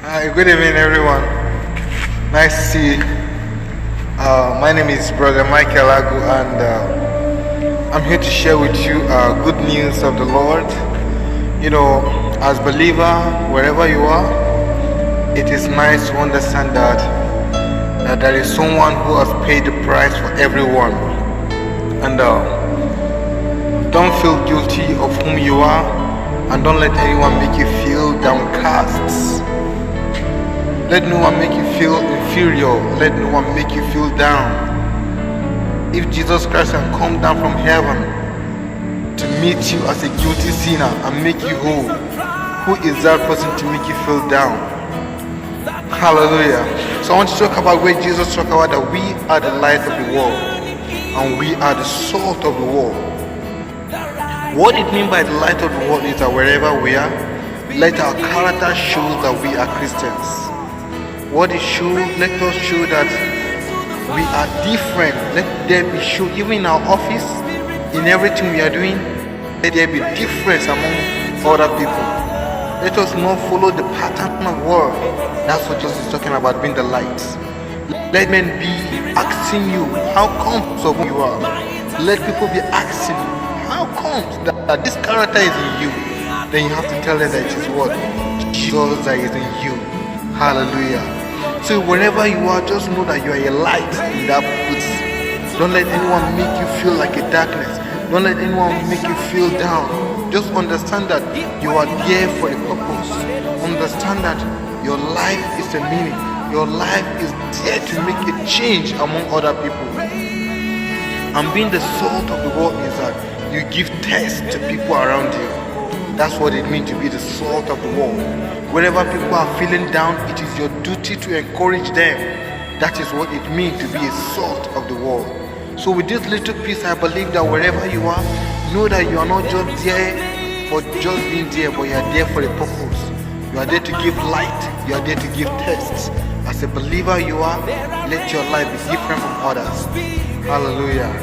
Hi, good evening, everyone. Nice to see you. My name is Brother Michael Agu, and I'm here to share with you good news of the Lord. You know, as believer, wherever you are, it is nice to understand that there is someone who has paid the price for everyone, and don't feel guilty of whom you are, and don't let anyone make you feel downcast. Let no one make you feel inferior. Let no one make you feel down. If Jesus Christ can come down from heaven to meet you as a guilty sinner and make you whole, who is that person to make you feel down? Hallelujah. So I want to talk about where Jesus talked about that we are the light of the world and we are the salt of the world. What it means by the light of the world is that wherever we are, let our character show that we are Christians. What it shows, let us show that we are different. Let there be show, even in our office, in everything we are doing, let there be difference among other people. Let us not follow the pattern of world. That's what Jesus is talking about, being the light. Let men be asking you, how comes of who you are? Let people be asking you, how comes that this character is in you? Then you have to tell them that it is what? Jesus that is in you. Hallelujah. So wherever you are, just know that you are a light in that place. Don't let anyone make you feel like a darkness. Don't let anyone make you feel down. Just understand that you are there for a purpose. Understand that your life is a meaning. Your life is there to make a change among other people. And being the salt of the world is that you give taste to people around you. That's what it means to be the salt of the world. Wherever people are feeling down, it is your duty to encourage them. That is what it means to be a salt of the world. So with this little piece, I believe that wherever you are, know that you are not just there for just being there, but you are there for a purpose. You are there to give light. You are there to give taste. As a believer you are, let your life be different from others. Hallelujah.